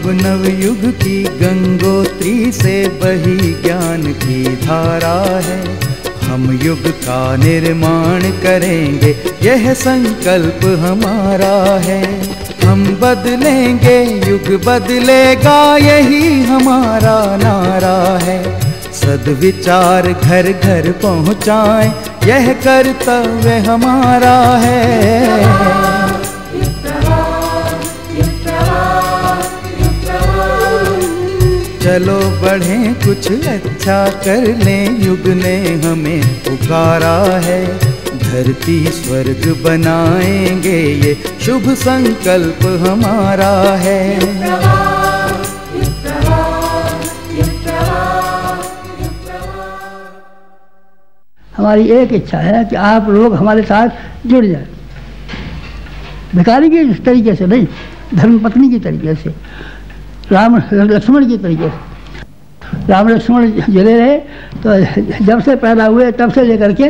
अब नवयुग की गंगोत्री से बही ज्ञान की धारा है। हम युग का निर्माण करेंगे, यह संकल्प हमारा है। हम बदलेंगे, युग बदलेगा, यही हमारा नारा है। सद्विचार घर घर पहुँचाएं, यह कर्तव्य हमारा है। चलो बढ़ें, कुछ अच्छा कर लें, युग ने हमें पुकारा है। धरती स्वर्ग बनाएंगे, ये शुभ संकल्प हमारा है। हमारी एक इच्छा है कि आप लोग हमारे साथ जुड़ जाएं, भिखारी के तरीके से नहीं, धर्मपत्नी की तरीके से, राम लक्ष्मण की तरीके से। राम लक्ष्मण जुड़े रहे तो जब से पैदा हुए तब से लेकर के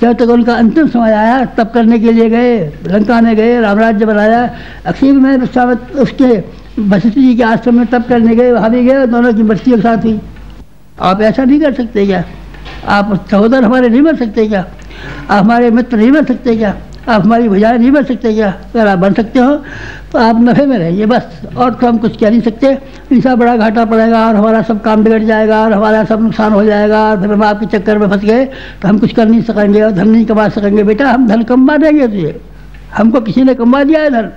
जब तक उनका अंतिम समय आया तब करने के लिए गए, लंका में गए, राम राज्य बनाया। अक्षय में विश्वामित्र उसके वशिष्ठ जी के आश्रम में तब करने गए, वहाँ भी गए, दोनों की मृत्यु एक साथ हुई। आप ऐसा नहीं कर सकते क्या? आप सहोदर हमारे नहीं बन सकते क्या? आप हमारे मित्र नहीं बन सकते क्या? आप हमारी भुजाएं नहीं बन सकते क्या? अगर आप बन सकते हो तो आप नफे में रहिए बस, और तो हम कुछ कह नहीं सकते। ऐसा बड़ा घाटा पड़ेगा और हमारा सब काम बिगड़ जाएगा और हमारा सब नुकसान हो जाएगा और फिर हम आपके चक्कर में फंस गए तो हम कुछ कर नहीं सकेंगे और धन नहीं कमा सकेंगे। बेटा, हम धन कमा देंगे तुझे, हमको किसी ने कमा दिया है धन,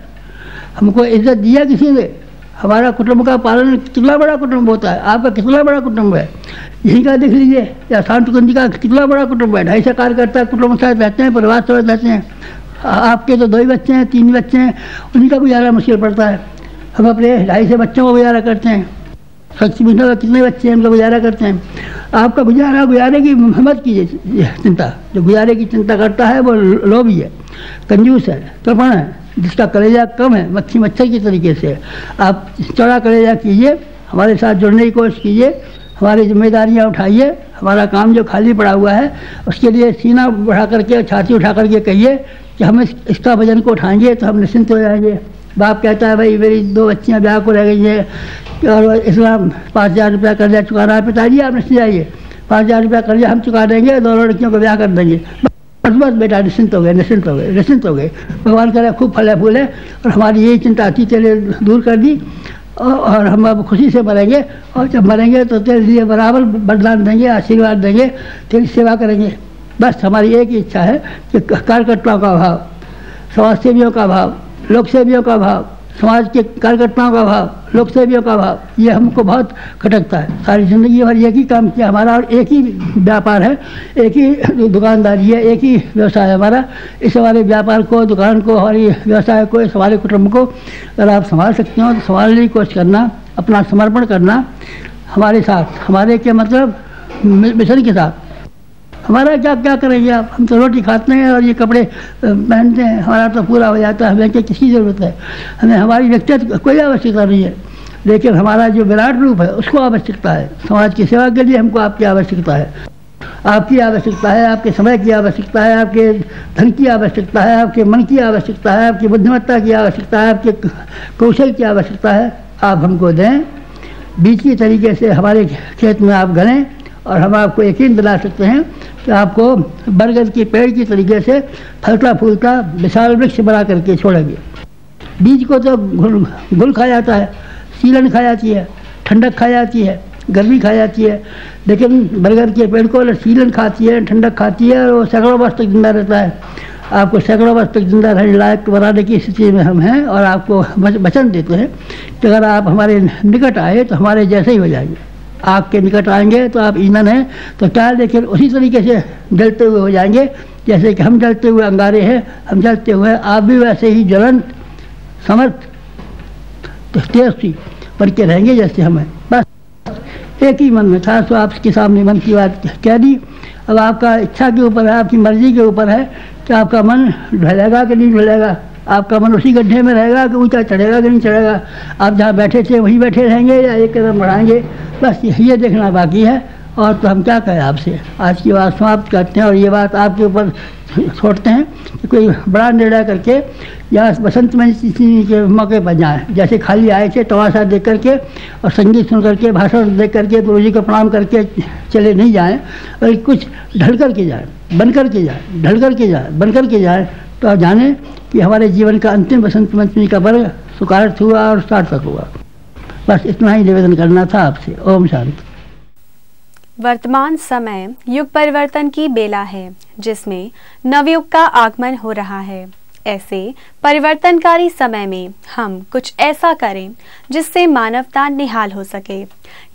हमको इज्जत दिया किसी ने। हमारा कुटुंब का पालन कितना बड़ा कुटुंब होता है, आपका कितना बड़ा कुटुंब है, यही का देख लीजिए। या शांतकुंज का कितना बड़ा कुटुंब है, 250 कार्यकर्ता कुटुंब साथ रहते हैं, परिवार साथ रहते हैं। आपके तो 2 ही बच्चे हैं, 3 बच्चे हैं, उन्हीं का गुजारा मुश्किल पड़ता है। हम अपने 250 बच्चों का गुजारा करते हैं, शक्ति मिश्रा का कितने बच्चे हैं, उनका गुजारा करते हैं। आपका गुजारे की मत कीजिए चिंता। जो गुजारे की चिंता करता है वो लोभी है, कंजूस है, कृपण है, जिसका कलेजा कम है, मच्छी मच्छर की तरीके से। आप चौड़ा कलेजा कीजिए, हमारे साथ जुड़ने की कोशिश कीजिए, हमारी जिम्मेदारियां उठाइए। हमारा काम जो खाली पड़ा हुआ है उसके लिए सीना बढ़ा करके, छाती उठा करके कहिए कि हम इसका वजन को उठाएंगे तो हम निश्चिंत हो जाएंगे। बाप कहता है भाई मेरी 2 बच्चियाँ ब्याह को रह गई हैं और इस्लाम 5000 रुपया कर्जा चुकाना है, पिताजी आप निश्चित जाइए, 5000 रुपया कर्जा हम चुका देंगे, 2 लड़कियों को ब्याह कर देंगे। बस बस बेटा, निश्चिंत हो गए, निश्चिंत हो गए, निश्चिंत हो गए। भगवान करे खूब फले फूले और हमारी यही चिंता थी, तेरे दूर कर दी और हम अब खुशी से मरेंगे और जब मरेंगे तो तेरे लिए बराबर वरदान देंगे, आशीर्वाद देंगे, तेरी सेवा करेंगे। बस हमारी एक ही इच्छा है कि कार्यकर्ताओं का अभाव, समाज सेवियों का अभाव, लोक सेवियों का अभाव, समाज के कार्यकर्ताओं का अभाव, लोक सेवियों का अभाव, ये हमको बहुत खटकता है। सारी ज़िंदगी भर एक ही काम किया हमारा और एक ही व्यापार है, एक ही दुकानदारी है, एक ही व्यवसाय है हमारा। इस हमारे व्यापार को, दुकान को, हमारी व्यवसाय को, इस हमारे कुटुंब को अगर आप संभाल सकते हो तो संभालने की कोशिश करना, अपना समर्पण करना हमारे साथ। हमारे के मतलब मिशन के साथ। हमारा क्या क्या करेंगे आप? हम तो रोटी खाते हैं और ये कपड़े पहनते हैं, हमारा तो पूरा हो जाता है। हमें क्या किसकी ज़रूरत है? हमें हमारी व्यक्तिगत कोई आवश्यकता नहीं है, लेकिन हमारा जो विराट रूप है उसको आवश्यकता है। समाज की सेवा के लिए हमको आपकी आवश्यकता है, आपकी आवश्यकता है, आपके समय की आवश्यकता है, आपके धन की आवश्यकता है, आपके मन की आवश्यकता है, आपकी बुद्धिमत्ता की आवश्यकता है, आपके कौशल की आवश्यकता है। आप हमको दें, बीज की तरीके से हमारे खेत में आप गलें और हम आपको यकीन दिला सकते हैं कि आपको बरगद के पेड़ की तरीके से फलता फूलता विशाल वृक्ष बना करके छोड़ेंगे। बीज को तो गुल खा जाता है, सीलन खा जाती है, ठंडक खा जाती है, गर्मी खा जाती है, लेकिन बरगद के पेड़ को सीलन खाती है, ठंडक खाती है और वो सैकड़ों वर्ष तक जिंदा रहता है। आपको सैकड़ों वर्ष तक जिंदा रहने लायक बनाने की स्थिति में हम हैं और आपको वचन देते हैं कि अगर आप हमारे निकट आए तो हमारे जैसे ही हो जाएंगे। आग के निकट आएंगे तो आप ईंधन हैं तो क्या, लेकिन उसी तरीके से जलते हुए हो जाएंगे जैसे कि हम जलते हुए अंगारे हैं। हम जलते हुए आप भी वैसे ही ज्वलंत, समर्थ, तेजस्वी बन के रहेंगे जैसे हम हैं। बस एक ही मन में था, तो आपके सामने मन की बात कह दी। अब आपका इच्छा के ऊपर है, आपकी मर्जी के ऊपर है कि आपका मन ढलेगा कि नहीं ढलेगा, आपका मन उसी गड्ढे में रहेगा कि ऊंचा चढ़ेगा कि नहीं चढ़ेगा, आप जहाँ बैठे थे वहीं बैठे रहेंगे या एक कदम बढ़ाएंगे। बस ये देखना बाकी है और तो हम क्या कहें आपसे, आज की बात समाप्त करते हैं और ये बात आपके ऊपर छोड़ते हैं कि कोई बड़ा निर्णय करके या बसंत पंचमी के मौके पर जाएं। जैसे खाली आए थे तमाशा देख करके और संगीत सुन करके, भाषण देख करके, गुरु जी को प्रणाम करके चले नहीं जाएं, और कुछ ढल कर के जाएं, बन कर के जाएं, ढल कर के जाएं, बन कर के जाएं, तो आप जाने कि हमारे जीवन का अंतिम बसंत पंचमी का पर्व सुखार्थ हुआ और सार्थक हुआ। बस इतना ही निवेदन करना था आपसे। ओम शांति। वर्तमान समय युग परिवर्तन की बेला है, जिसमें नवयुग का आगमन हो रहा है। ऐसे परिवर्तनकारी समय में हम कुछ ऐसा करें जिससे मानवता निहाल हो सके।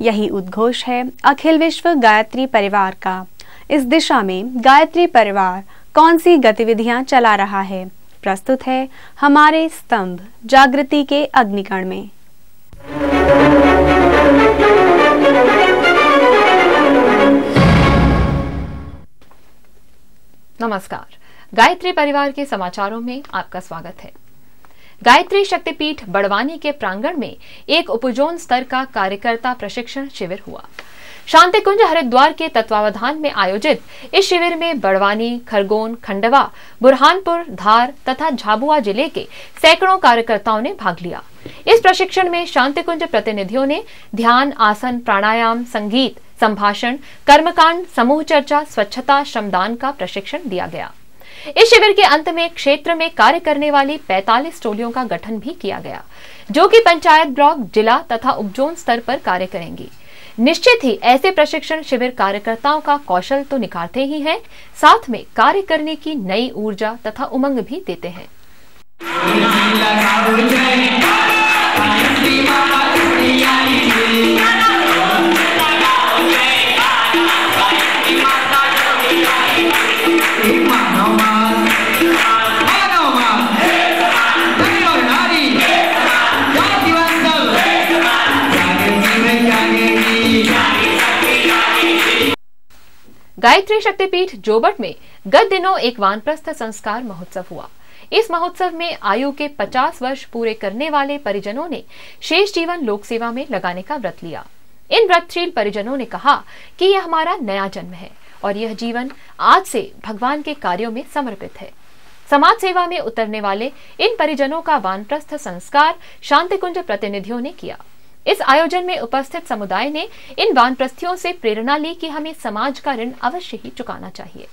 यही उद्घोष है अखिल विश्व गायत्री परिवार का। इस दिशा में गायत्री परिवार कौन सी गतिविधियां चला रहा है, प्रस्तुत है हमारे स्तंभ जागृति के अग्निकण में। नमस्कार, गायत्री परिवार के समाचारों में आपका स्वागत है। गायत्री शक्तिपीठ बड़वानी के प्रांगण में एक उपजोन स्तर का कार्यकर्ता प्रशिक्षण शिविर हुआ। शांति कुंज हरिद्वार के तत्वावधान में आयोजित इस शिविर में बड़वानी, खरगोन, खंडवा, बुरहानपुर, धार तथा झाबुआ जिले के सैकड़ों कार्यकर्ताओं ने भाग लिया। इस प्रशिक्षण में शांति कुंज प्रतिनिधियों ने ध्यान, आसन, प्राणायाम, संगीत, संभाषण, कर्मकांड, समूह चर्चा, स्वच्छता, श्रमदान का प्रशिक्षण दिया गया। इस शिविर के अंत में क्षेत्र में कार्य करने वाली 45 टोलियों का गठन भी किया गया, जो कि पंचायत, ब्लॉक, जिला तथा उपजोन स्तर पर कार्य करेंगी। निश्चित ही ऐसे प्रशिक्षण शिविर कार्यकर्ताओं का कौशल तो निखारते ही हैं, साथ में कार्य करने की नई ऊर्जा तथा उमंग भी देते हैं। गायत्री शक्तिपीठ जोबट में गत दिनों एक वानप्रस्थ संस्कार महोत्सव हुआ। इस महोत्सव में आयु के 50 वर्ष पूरे करने वाले परिजनों ने शेष जीवन लोक सेवा में लगाने का व्रत लिया। इन व्रतशील परिजनों ने कहा कि यह हमारा नया जन्म है और यह जीवन आज से भगवान के कार्यों में समर्पित है। समाज सेवा में उतरने वाले इन परिजनों का वानप्रस्थ संस्कार शांति कुंज प्रतिनिधियों ने किया। इस आयोजन में उपस्थित समुदाय ने इन वानप्रस्थियों से प्रेरणा ली कि हमें समाज का ऋण अवश्य ही चुकाना चाहिए।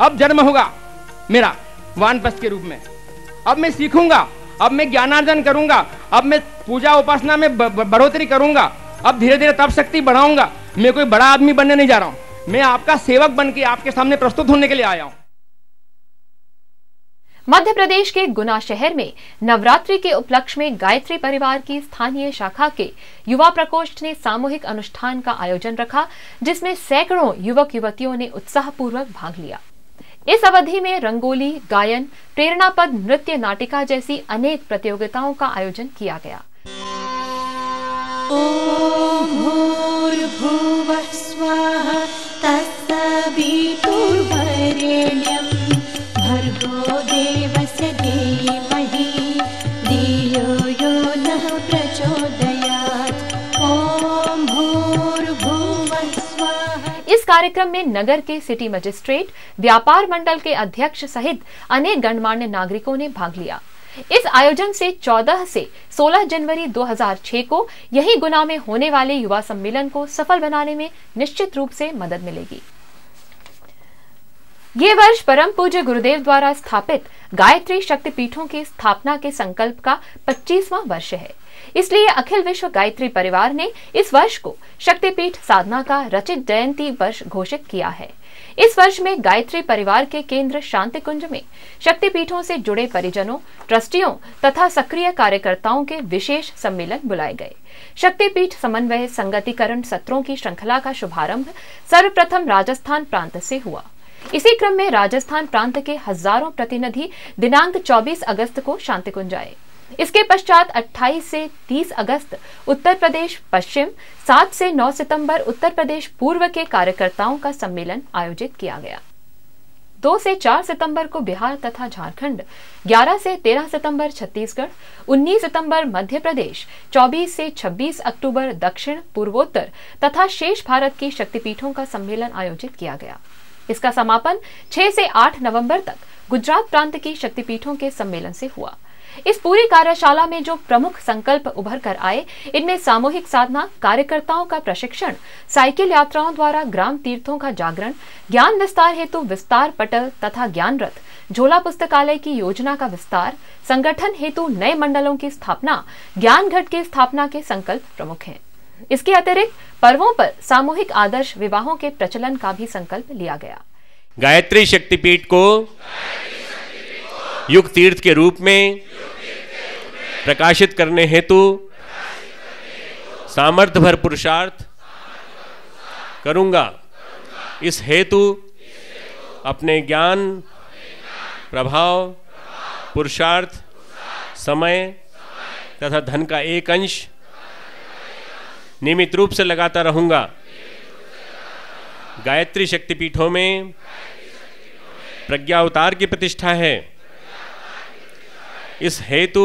अब जन्म होगा मेरा वानप्रस्थ के रूप में। अब मैं सीखूंगा, अब मैं ज्ञानार्जन करूंगा, अब मैं पूजा उपासना में बढ़ोतरी करूंगा, अब धीरे धीरे तप शक्ति बढ़ाऊंगा। मैं कोई बड़ा आदमी बनने नहीं जा रहा हूं, मैं आपका सेवक बन के आपके सामने प्रस्तुत होने के लिए आया हूं। मध्य प्रदेश के गुना शहर में नवरात्रि के उपलक्ष्य में गायत्री परिवार की स्थानीय शाखा के युवा प्रकोष्ठ ने सामूहिक अनुष्ठान का आयोजन रखा, जिसमें सैकड़ों युवक युवतियों ने उत्साहपूर्वक भाग लिया। इस अवधि में रंगोली, गायन, प्रेरणापद, नृत्य, नाटिका जैसी अनेक प्रतियोगिताओं का आयोजन किया गया। ओम भूर्भुवः स्वः तत्सवितुर्वरेण्यं भर्गो देवस्य धीमहि धियो यो नः प्रचोदयात्। ओम भूर्भुवः स्वः। इस कार्यक्रम में नगर के सिटी मजिस्ट्रेट, व्यापार मंडल के अध्यक्ष सहित अनेक गणमान्य नागरिकों ने भाग लिया। इस आयोजन से 14 से 16 जनवरी 2006 को यही गुना में होने वाले युवा सम्मेलन को सफल बनाने में निश्चित रूप से मदद मिलेगी। ये वर्ष परम पूज्य गुरुदेव द्वारा स्थापित गायत्री शक्तिपीठों की स्थापना के संकल्प का 25वां वर्ष है। इसलिए अखिल विश्व गायत्री परिवार ने इस वर्ष को शक्तिपीठ साधना का रचित जयंती वर्ष घोषित किया है। इस वर्ष में गायत्री परिवार के केंद्र शांति कुंज में शक्तिपीठों से जुड़े परिजनों, ट्रस्टियों तथा सक्रिय कार्यकर्ताओं के विशेष सम्मेलन बुलाए गए। शक्तिपीठ समन्वय संगतिकरण सत्रों की श्रृंखला का शुभारंभ सर्वप्रथम राजस्थान प्रांत से हुआ। इसी क्रम में राजस्थान प्रांत के हजारों प्रतिनिधि दिनांक 24 अगस्त को शांति कुंज आए। इसके पश्चात 28 से 30 अगस्त उत्तर प्रदेश पश्चिम, 7 से 9 सितंबर उत्तर प्रदेश पूर्व के कार्यकर्ताओं का सम्मेलन आयोजित किया गया। 2 से 4 सितंबर को बिहार तथा झारखंड, 11 से 13 सितंबर छत्तीसगढ़, 19 सितंबर मध्य प्रदेश, 24 से 26 अक्टूबर दक्षिण पूर्वोत्तर तथा शेष भारत की शक्तिपीठों का सम्मेलन आयोजित किया गया। इसका समापन 6 से 8 नवंबर तक गुजरात प्रांत की शक्तिपीठों के सम्मेलन से हुआ। इस पूरी कार्यशाला में जो प्रमुख संकल्प उभर कर आए, इनमें सामूहिक साधना, कार्यकर्ताओं का प्रशिक्षण, साइकिल यात्राओं द्वारा ग्राम तीर्थों का जागरण, ज्ञान विस्तार हेतु विस्तार पटल तथा ज्ञान रथ, झोला पुस्तकालय की योजना का विस्तार, संगठन हेतु नए मंडलों की स्थापना, ज्ञान घट की स्थापना के संकल्प प्रमुख हैं। इसके अतिरिक्त पर्वों पर सामूहिक आदर्श विवाहों के प्रचलन का भी संकल्प लिया गया। गायत्री शक्तिपीठ को युग तीर्थ के रूप में प्रकाशित करने हेतु सामर्थ्य भर पुरुषार्थ करूंगा। इस हेतु अपने ज्ञान, प्रभाव, पुरुषार्थ, समय तथा धन का एक अंश नियमित रूप से लगाता रहूंगा। गायत्री शक्तिपीठों में प्रज्ञा अवतार की प्रतिष्ठा है। इस हेतु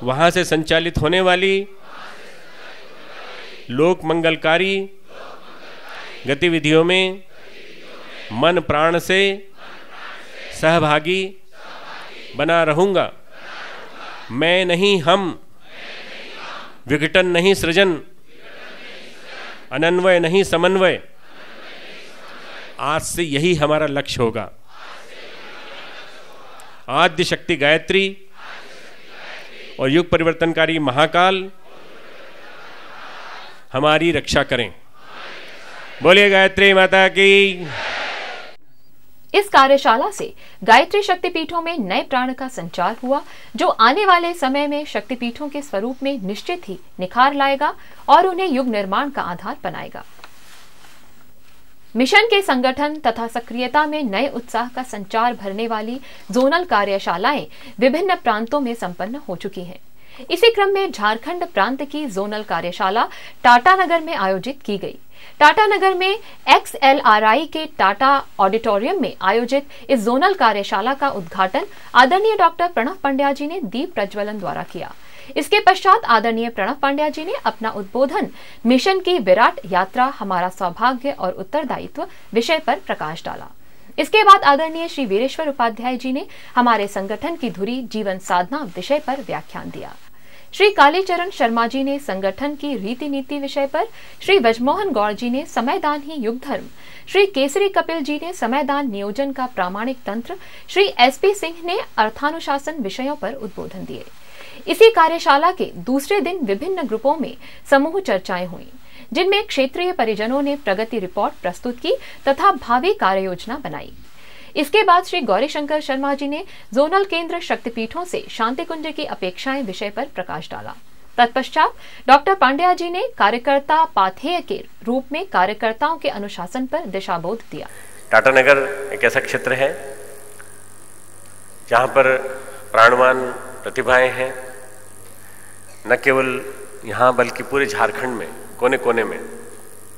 वहां से संचालित होने वाली लोक मंगलकारी गतिविधियों में मन प्राण से सहभागी बना रहूंगा। मैं नहीं हम, विघटन नहीं सृजन, अनन्वय नहीं समन्वय। आज से यही हमारा लक्ष्य होगा। आद्य शक्ति गायत्री और युग परिवर्तनकारी महाकाल हमारी रक्षा करें। बोलिए गायत्री माता की। इस कार्यशाला से गायत्री शक्तिपीठों में नए प्राण का संचार हुआ, जो आने वाले समय में शक्तिपीठों के स्वरूप में निश्चित ही निखार लाएगा और उन्हें युग निर्माण का आधार बनाएगा। मिशन के संगठन तथा सक्रियता में नए उत्साह का संचार भरने वाली जोनल कार्यशालाएं विभिन्न प्रांतों में संपन्न हो चुकी हैं। इसी क्रम में झारखंड प्रांत की जोनल कार्यशाला टाटानगर में आयोजित की गई। टाटानगर में XLRI के टाटा ऑडिटोरियम में आयोजित इस जोनल कार्यशाला का उद्घाटन आदरणीय डॉक्टर प्रणव पंड्या जी ने दीप प्रज्वलन द्वारा किया। इसके पश्चात आदरणीय प्रणव पंड्या जी ने अपना उद्बोधन मिशन की विराट यात्रा, हमारा सौभाग्य और उत्तरदायित्व विषय पर प्रकाश डाला। इसके बाद आदरणीय श्री वीरेश्वर उपाध्याय जी ने हमारे संगठन की धुरी जीवन साधना विषय पर व्याख्यान दिया। श्री कालीचरण शर्मा जी ने संगठन की रीति नीति विषय पर, श्री ब्रजमोहन गौड़ जी ने समयदान ही युग धर्म, श्री केसरी कपिल जी ने समयदान नियोजन का प्रामाणिक तंत्र, श्री SP सिंह ने अर्थानुशासन विषयों पर उद्बोधन दिए। इसी कार्यशाला के दूसरे दिन विभिन्न ग्रुपों में समूह चर्चाएं हुई, जिनमें क्षेत्रीय परिजनों ने प्रगति रिपोर्ट प्रस्तुत की तथा भावी कार्य योजना बनाई। इसके बाद श्री गौरीशंकर शर्मा जी ने जोनल केंद्र शक्तिपीठों से शांति कुंज की अपेक्षाएं विषय पर प्रकाश डाला। तत्पश्चात डॉक्टर पांड्या जी ने कार्यकर्ता पाथेय के रूप में कार्यकर्ताओं के अनुशासन पर दिशाबोध दिया। टाटानगर एक ऐसा क्षेत्र है जहां पर प्राणवान प्रतिभाएं हैं, न केवल यहाँ बल्कि पूरे झारखंड में कोने कोने में।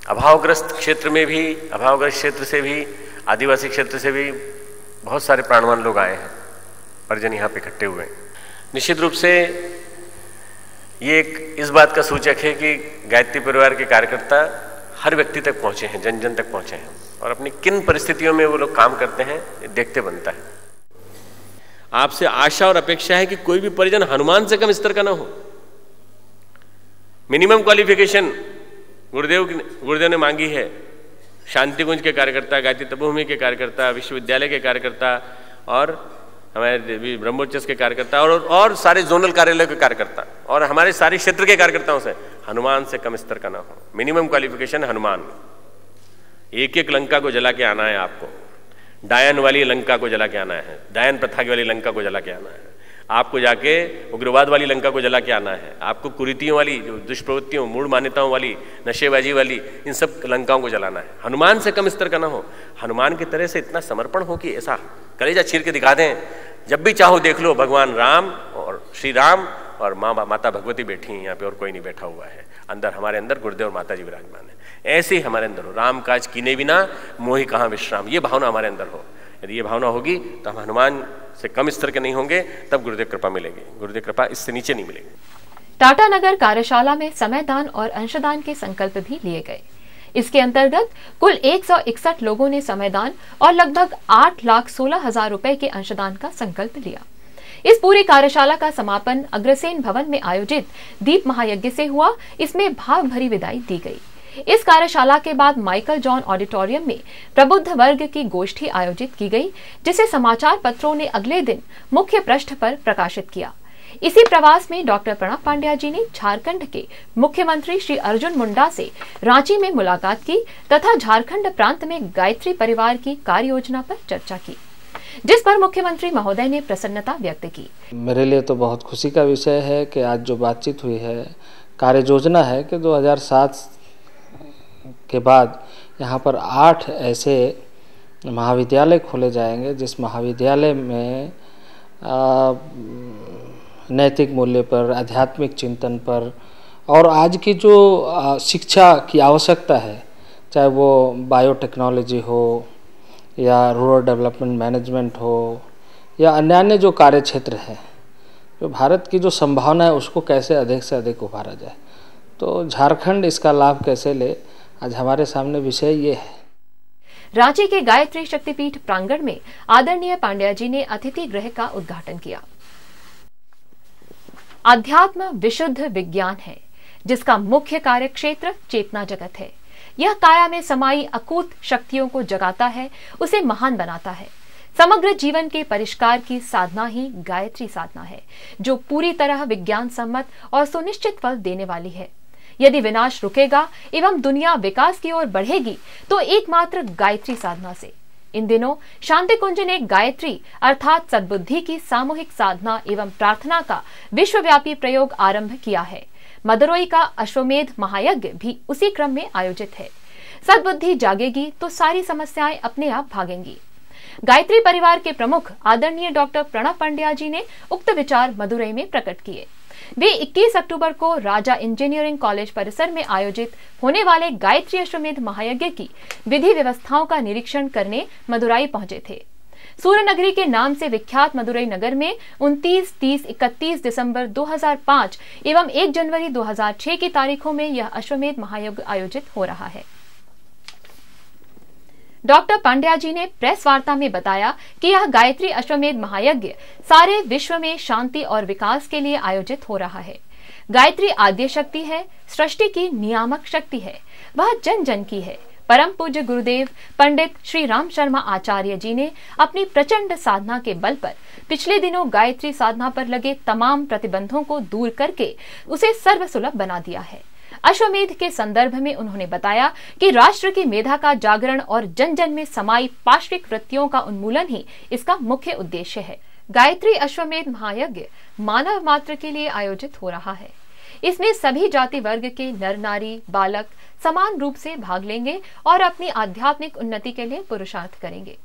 अभावग्रस्त क्षेत्र में भी, अभावग्रस्त क्षेत्र से भी, आदिवासी क्षेत्र से भी बहुत सारे प्राणवान लोग आए हैं, परिजन यहाँ पे इकट्ठे हुए हैं। निश्चित रूप से ये एक इस बात का सूचक है कि गायत्री परिवार के कार्यकर्ता हर व्यक्ति तक पहुँचे हैं, जन जन तक पहुँचे हैं, और अपनी किन परिस्थितियों में वो लोग काम करते हैं ये देखते बनता है। आपसे आशा और अपेक्षा है कि कोई भी परिजन हनुमान से कम स्तर का ना हो। मिनिमम क्वालिफिकेशन गुरुदेव ने मांगी है। शांति कुंज के कार्यकर्ता, गायत्री तपोभूमि के कार्यकर्ता, विश्वविद्यालय के कार्यकर्ता और हमारे ब्रह्मोच्चस के कार्यकर्ता और सारे जोनल कार्यालय के कार्यकर्ता और हमारे सारे क्षेत्र के कार्यकर्ताओं से हनुमान से कम स्तर का ना हो। Minimum qualification Hanuman. एक एक लंका को जला के आना है आपको। डायन वाली लंका को जला के आना है, डायन प्रथा वाली लंका को जला के आना है आपको, जाके उग्रवाद वाली लंका को जला के आना है आपको, कुरीतियों वाली, दुष्प्रवृत्तियों, मूढ़ मान्यताओं वाली, नशेबाजी वाली, इन सब लंकाओं को जलाना है। हनुमान से कम स्तर का ना हो। हनुमान की तरह से इतना समर्पण हो कि ऐसा कलेजा चीर के दिखा दें, जब भी चाहो देख लो भगवान राम और श्री राम और माता भगवती बैठी हैं यहाँ पे, और कोई नहीं बैठा हुआ है। अंदर, हमारे अंदर गुरुदेव और माता जी विराजमान है। ऐसे ही हमारे अंदर हो, राम काज कीने बिना मोहि कहाँ विश्राम, ये भावना हमारे अंदर हो। यदि ये भावना होगी तो हम हनुमान से कम स्तर के नहीं होंगे, तब गुरुदेव कृपा मिलेगी। गुरुदेव कृपा इससे नीचे नहीं मिलेगी। टाटा नगर कार्यशाला में समयदान और अंशदान के संकल्प भी लिए गए। इसके अंतर्गत कुल 161 लोगों ने समयदान और लगभग 8,16,000 रुपए के अंशदान का संकल्प लिया। इस पूरी कार्यशाला का समापन अग्रसेन भवन में आयोजित दीप महायज्ञ से हुआ। इसमें भाव भरी विदाई दी गई। इस कार्यशाला के बाद माइकल जॉन ऑडिटोरियम में प्रबुद्ध वर्ग की गोष्ठी आयोजित की गई, जिसे समाचार पत्रों ने अगले दिन मुख्य पृष्ठ पर प्रकाशित किया। इसी प्रवास में डॉक्टर प्रणब पांड्या जी ने झारखंड के मुख्यमंत्री श्री अर्जुन मुंडा से रांची में मुलाकात की तथा झारखंड प्रांत में गायत्री परिवार की कार्य योजना पर चर्चा की, जिस पर मुख्यमंत्री महोदय ने प्रसन्नता व्यक्त की। मेरे लिए तो बहुत खुशी का विषय है कि आज जो बातचीत हुई है, कार्य योजना है कि 2007 के बाद यहाँ पर 8 ऐसे महाविद्यालय खोले जाएंगे, जिस महाविद्यालय में नैतिक मूल्य पर, आध्यात्मिक चिंतन पर और आज की जो शिक्षा की आवश्यकता है, चाहे वो बायोटेक्नोलॉजी हो या रूरल डेवलपमेंट मैनेजमेंट हो या अन्य जो कार्य क्षेत्र है, जो भारत की जो संभावना है उसको कैसे अधिक से अधिक उभारा जाए, तो झारखंड इसका लाभ कैसे ले, आज हमारे सामने विषय ये है। रांची के गायत्री शक्तिपीठ प्रांगण में आदरणीय पांड्या जी ने अतिथि गृह का उद्घाटन किया। अध्यात्म विशुद्ध विज्ञान है, जिसका मुख्य कार्य क्षेत्र चेतना जगत है। यह काया में समाई अकूत शक्तियों को जगाता है, उसे महान बनाता है। समग्र जीवन के परिष्कार की साधना ही गायत्री साधना है, जो पूरी तरह विज्ञान सम्मत और सुनिश्चित फल देने वाली है। यदि विनाश रुकेगा एवं दुनिया विकास की ओर बढ़ेगी तो एकमात्र गायत्री साधना से। इन दिनों शांति कुंज ने गायत्री अर्थात सद्बुद्धि की सामूहिक साधना एवं प्रार्थना का विश्वव्यापी प्रयोग आरंभ किया है। मदुरई का अश्वमेध महायज्ञ भी उसी क्रम में आयोजित है। सद्बुद्धि जागेगी तो सारी समस्याएं अपने आप भागेंगी। गायत्री परिवार के प्रमुख आदरणीय डॉक्टर प्रणब पांड्या जी ने उक्त विचार मदुरई में प्रकट किए। वे 21 अक्टूबर को राजा इंजीनियरिंग कॉलेज परिसर में आयोजित होने वाले गायत्री अश्वमेध महायज्ञ की विधि व्यवस्थाओं का निरीक्षण करने मदुरई पहुंचे थे। सूर्य नगरी के नाम से विख्यात मदुरई नगर में 29, 30, 31 दिसंबर 2005 एवं 1 जनवरी 2006 की तारीखों में यह अश्वमेध महायज्ञ आयोजित हो रहा है। डॉक्टर पांड्या जी ने प्रेस वार्ता में बताया कि यह गायत्री अश्वमेध महायज्ञ सारे विश्व में शांति और विकास के लिए आयोजित हो रहा है। गायत्री आद्य शक्ति है, सृष्टि की नियामक शक्ति है, वह जन जन की है। परम पूज्य गुरुदेव पंडित श्री राम शर्मा आचार्य जी ने अपनी प्रचंड साधना के बल पर पिछले दिनों गायत्री साधना पर लगे तमाम प्रतिबंधों को दूर करके उसे सर्वसुलभ बना दिया है। अश्वमेध के संदर्भ में उन्होंने बताया कि राष्ट्र की मेधा का जागरण और जन जन में समाई पाश्विक वृत्तियों का उन्मूलन ही इसका मुख्य उद्देश्य है। गायत्री अश्वमेध महायज्ञ मानव मात्र के लिए आयोजित हो रहा है। इसमें सभी जाति वर्ग के नर नारी बालक समान रूप से भाग लेंगे और अपनी आध्यात्मिक उन्नति के लिए पुरुषार्थ करेंगे।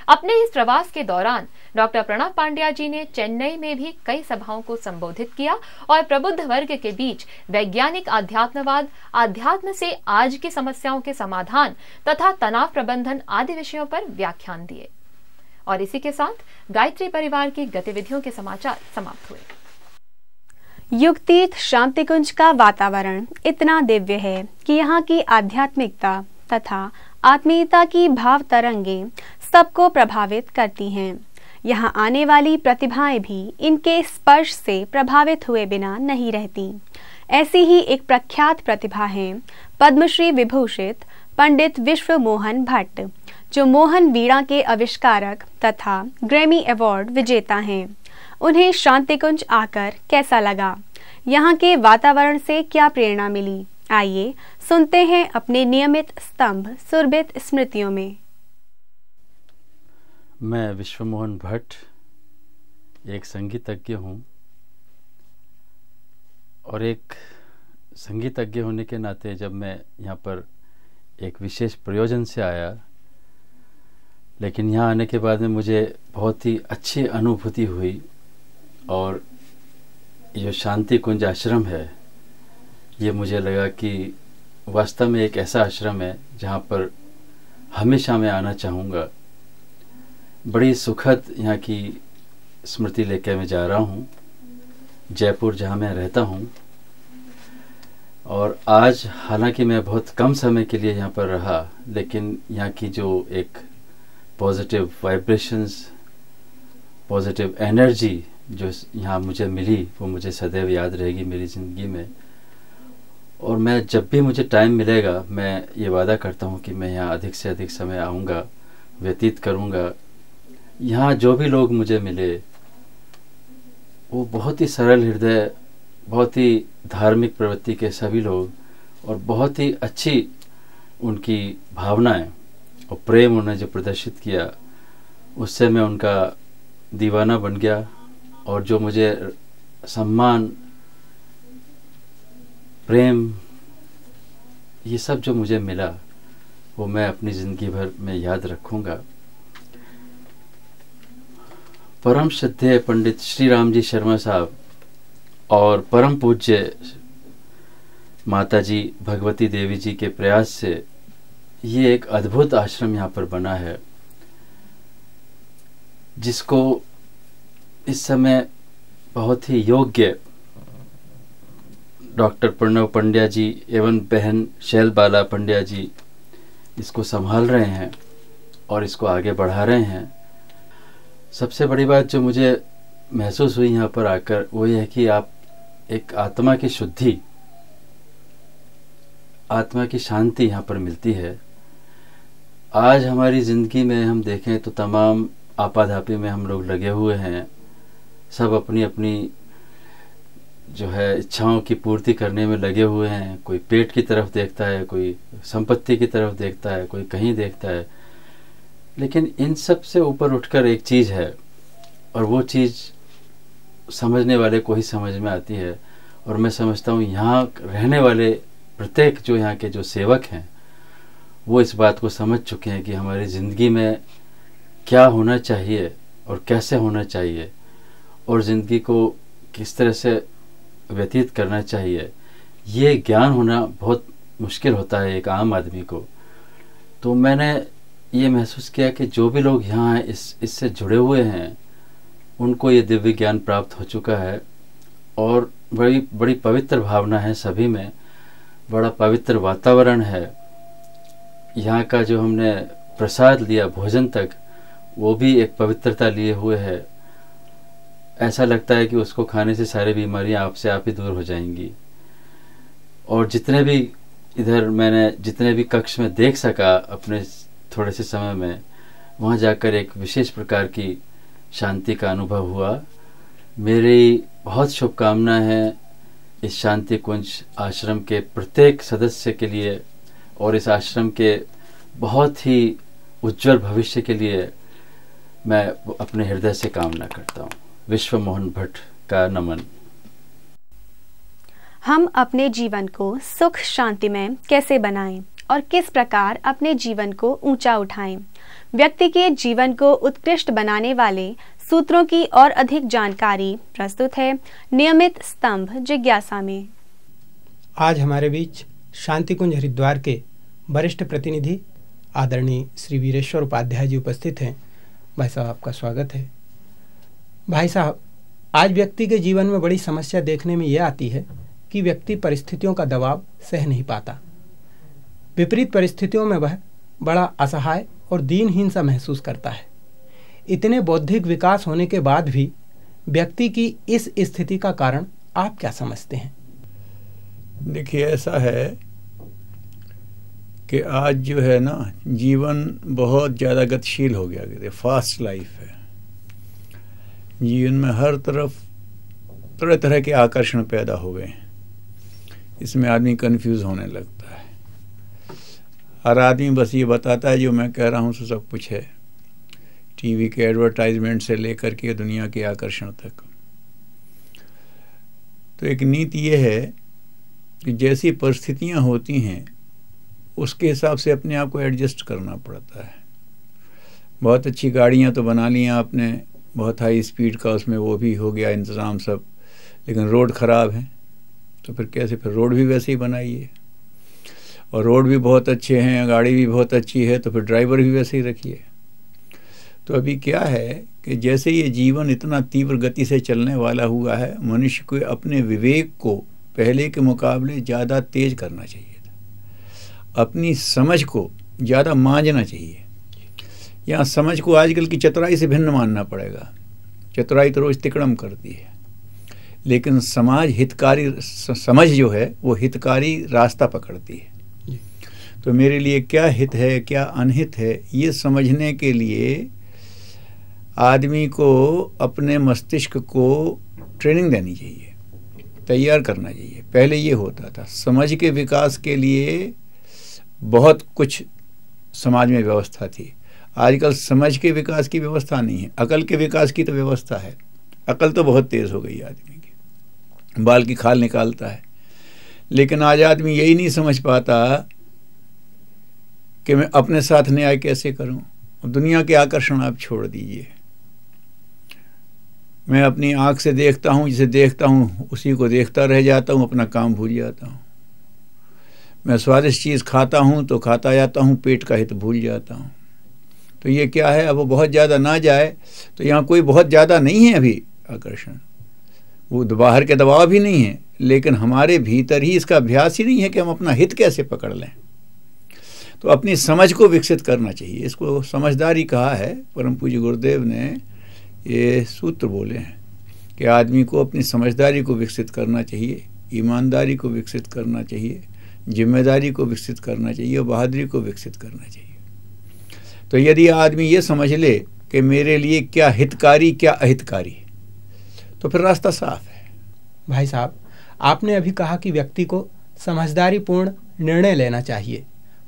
अपने इस प्रवास के दौरान डॉक्टर प्रणब पांड्या जी ने चेन्नई में भी कई सभाओं को संबोधित किया और प्रबुद्ध वर्ग के बीच वैज्ञानिक आध्यात्मवाद, अध्यात्म से आज की समस्याओं के समाधान तथा तनाव प्रबंधन आदि विषयों पर व्याख्यान दिए। और इसी के साथ गायत्री परिवार की गतिविधियों के समाचार समाप्त हुए। युगतीर्थ शांति कुंज का वातावरण इतना दिव्य है कि यहाँ की आध्यात्मिकता तथा आत्मीयता की भाव तरंगे सबको प्रभावित करती हैं। यहाँ आने वाली प्रतिभाएं भी इनके स्पर्श से प्रभावित हुए बिना नहीं रहती। ऐसी ही एक प्रख्यात प्रतिभा है पद्मश्री विभूषित पंडित विश्व मोहन भट्ट, जो मोहन वीणा के आविष्कारक तथा ग्रैमी अवार्ड विजेता हैं। उन्हें शांति कुंज आकर कैसा लगा, यहाँ के वातावरण से क्या प्रेरणा मिली, आइए सुनते हैं अपने नियमित स्तंभ सुरभित स्मृतियों में। मैं विश्व मोहन भट्ट एक संगीतज्ञ हूँ और एक संगीतज्ञ होने के नाते जब मैं यहाँ पर एक विशेष प्रयोजन से आया, लेकिन यहाँ आने के बाद में मुझे बहुत ही अच्छी अनुभूति हुई। और ये जो शांति कुंज आश्रम है, ये मुझे लगा कि वास्तव में एक ऐसा आश्रम है जहाँ पर हमेशा मैं आना चाहूँगा। बड़ी सुखद यहाँ की स्मृति लेकर मैं जा रहा हूँ, जयपुर जहाँ मैं रहता हूँ। और आज हालांकि मैं बहुत कम समय के लिए यहाँ पर रहा, लेकिन यहाँ की जो एक पॉजिटिव वाइब्रेशंस, पॉजिटिव एनर्जी जो यहाँ मुझे मिली, वो मुझे सदैव याद रहेगी मेरी ज़िंदगी में। और मैं जब भी मुझे टाइम मिलेगा, मैं ये वादा करता हूँ कि मैं यहाँ अधिक से अधिक समय आऊँगा, व्यतीत करूँगा। यहाँ जो भी लोग मुझे मिले वो बहुत ही सरल हृदय, बहुत ही धार्मिक प्रवृत्ति के सभी लोग, और बहुत ही अच्छी उनकी भावनाएं और प्रेम उन्होंने जो प्रदर्शित किया, उससे मैं उनका दीवाना बन गया। और जो मुझे सम्मान, प्रेम, ये सब जो मुझे मिला, वो मैं अपनी ज़िंदगी भर में याद रखूँगा। परम श्रद्धेय पंडित श्री राम जी शर्मा साहब और परम पूज्य माता जी भगवती देवी जी के प्रयास से ये एक अद्भुत आश्रम यहाँ पर बना है, जिसको इस समय बहुत ही योग्य डॉक्टर प्रणव पंड्या जी एवं बहन शैलबाला पंड्या जी इसको संभाल रहे हैं और इसको आगे बढ़ा रहे हैं। सबसे बड़ी बात जो मुझे महसूस हुई यहाँ पर आकर, वो ये है कि आप एक आत्मा की शुद्धि, आत्मा की शांति यहाँ पर मिलती है। आज हमारी ज़िंदगी में हम देखें तो तमाम आपाधापी में हम लोग लगे हुए हैं, सब अपनी अपनी जो है इच्छाओं की पूर्ति करने में लगे हुए हैं। कोई पेट की तरफ देखता है, कोई संपत्ति की तरफ देखता है, कोई कहीं देखता है। लेकिन इन सब से ऊपर उठकर एक चीज़ है, और वो चीज़ समझने वाले को ही समझ में आती है। और मैं समझता हूँ यहाँ रहने वाले प्रत्येक जो यहाँ के जो सेवक हैं, वो इस बात को समझ चुके हैं कि हमारी ज़िंदगी में क्या होना चाहिए और कैसे होना चाहिए, और ज़िंदगी को किस तरह से व्यतीत करना चाहिए। ये ज्ञान होना बहुत मुश्किल होता है एक आम आदमी को। तो मैंने ये महसूस किया कि जो भी लोग यहाँ हैं, इससे जुड़े हुए हैं, उनको ये दिव्य ज्ञान प्राप्त हो चुका है। और बड़ी बड़ी पवित्र भावना है सभी में, बड़ा पवित्र वातावरण है। यहाँ का जो हमने प्रसाद लिया भोजन तक, वो भी एक पवित्रता लिए हुए है। ऐसा लगता है कि उसको खाने से सारी बीमारियां आप से आप ही दूर हो जाएंगी। और जितने भी इधर मैंने जितने भी कक्ष में देख सका अपने थोड़े से समय में, वहाँ जाकर एक विशेष प्रकार की शांति का अनुभव हुआ। मेरी बहुत शुभकामनाएं हैं इस शांति कुंज आश्रम के प्रत्येक सदस्य के लिए, और इस आश्रम के बहुत ही उज्जवल भविष्य के लिए मैं अपने हृदय से कामना करता हूँ। विश्व मोहन भट्ट का नमन। हम अपने जीवन को सुख शांति में कैसे बनाएं और किस प्रकार अपने जीवन को ऊंचा उठाएं? व्यक्ति के जीवन को उत्कृष्ट बनाने वाले सूत्रों की और अधिक जानकारी प्रस्तुत है नियमित स्तंभ जिज्ञासा में। आज हमारे बीच शांति कुंज हरिद्वार के वरिष्ठ प्रतिनिधि आदरणीय श्री वीरेश्वर उपाध्याय जी उपस्थित हैं। भाई साहब, आपका स्वागत है। भाई साहब, आज व्यक्ति के जीवन में बड़ी समस्या देखने में यह आती है कि व्यक्ति परिस्थितियों का दबाव सह नहीं पाता। विपरीत परिस्थितियों में वह बड़ा असहाय और दीनहीन सा महसूस करता है। इतने बौद्धिक विकास होने के बाद भी व्यक्ति की इस स्थिति का कारण आप क्या समझते हैं? देखिए, ऐसा है कि आज जो है ना, जीवन बहुत ज़्यादा गतिशील हो गया, फास्ट लाइफ है। जीवन में हर तरफ तरह तरह के आकर्षण पैदा हो गए हैं। इसमें आदमी कंफ्यूज होने लगता है। हर आदमी बस ये बताता है जो मैं कह रहा हूँ सो सब कुछ है, टीवी के एडवर्टाइजमेंट से लेकर के दुनिया के आकर्षण तक। तो एक नीति ये है कि जैसी परिस्थितियाँ होती हैं उसके हिसाब से अपने आप को एडजस्ट करना पड़ता है। बहुत अच्छी गाड़ियाँ तो बना ली आपने, बहुत हाई स्पीड का उसमें वो भी हो गया इंतज़ाम सब, लेकिन रोड ख़राब है तो फिर कैसे? फिर रोड भी वैसे ही बनाइए। और रोड भी बहुत अच्छे हैं, गाड़ी भी बहुत अच्छी है, तो फिर ड्राइवर भी वैसे ही रखिए। तो अभी क्या है कि जैसे ये जीवन इतना तीव्र गति से चलने वाला हुआ है, मनुष्य को अपने विवेक को पहले के मुकाबले ज़्यादा तेज करना चाहिए था, अपनी समझ को ज़्यादा मांझना चाहिए। यहाँ समझ को आजकल की चतुराई से भिन्न मानना पड़ेगा। चतुराई तो रोज तिकड़म करती है, लेकिन समाज हितकारी समझ जो है वो हितकारी रास्ता पकड़ती है। तो मेरे लिए क्या हित है क्या अनहित है ये समझने के लिए आदमी को अपने मस्तिष्क को ट्रेनिंग देनी चाहिए, तैयार करना चाहिए। पहले ये होता था, समझ के विकास के लिए बहुत कुछ समाज में व्यवस्था थी। आजकल समझ के विकास की व्यवस्था नहीं है, अकल के विकास की तो व्यवस्था है। अकल तो बहुत तेज हो गई आदमी की, बाल की खाल निकालता है, लेकिन आज आदमी यही नहीं समझ पाता कि मैं अपने साथ न्याय कैसे करूं। दुनिया के आकर्षण आप छोड़ दीजिए, मैं अपनी आंख से देखता हूं, जिसे देखता हूं उसी को देखता रह जाता हूं, अपना काम भूल जाता हूं। मैं स्वादिष्ट चीज़ खाता हूं तो खाता जाता हूं, पेट का हित भूल जाता हूं। तो ये क्या है, अब वो बहुत ज़्यादा ना जाए तो यहाँ कोई बहुत ज़्यादा नहीं है अभी आकर्षण, वो बाहर के दबाव भी नहीं है, लेकिन हमारे भीतर ही इसका अभ्यास ही नहीं है कि हम अपना हित कैसे पकड़ लें। तो अपनी समझ को विकसित करना चाहिए, इसको समझदारी कहा है। परम पूज्य गुरुदेव ने ये सूत्र बोले हैं कि आदमी को अपनी समझदारी को विकसित करना चाहिए, ईमानदारी को विकसित करना चाहिए, जिम्मेदारी को विकसित करना चाहिए और बहादुरी को विकसित करना चाहिए। तो यदि आदमी ये समझ ले कि मेरे लिए क्या हितकारी क्या अहितकारी, तो फिर रास्ता साफ है। भाई साहब, आपने अभी कहा कि व्यक्ति को समझदारीपूर्ण निर्णय लेना चाहिए,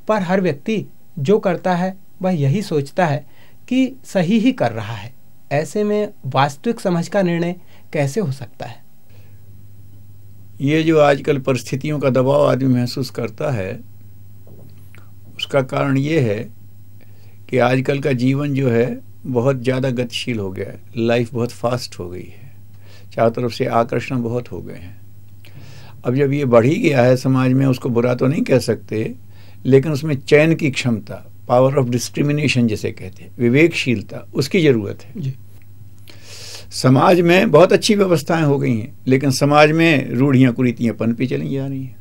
पर हर व्यक्ति जो करता है वह यही सोचता है कि सही ही कर रहा है। ऐसे में वास्तविक समझ का निर्णय कैसे हो सकता है? ये जो आजकल परिस्थितियों का दबाव आदमी महसूस करता है, उसका कारण ये है कि आजकल का जीवन जो है बहुत ज़्यादा गतिशील हो गया है, लाइफ बहुत फास्ट हो गई है, चारों तरफ से आकर्षण बहुत हो गए हैं। अब जब ये बढ़ ही गया है समाज में, उसको बुरा तो नहीं कह सकते, लेकिन उसमें चयन की क्षमता, पावर ऑफ डिस्क्रिमिनेशन जिसे कहते हैं, विवेकशीलता, उसकी ज़रूरत है जी। समाज में बहुत अच्छी व्यवस्थाएं हो गई हैं, लेकिन समाज में रूढ़ियाँ कुरीतियाँ पनपी चली जा रही हैं।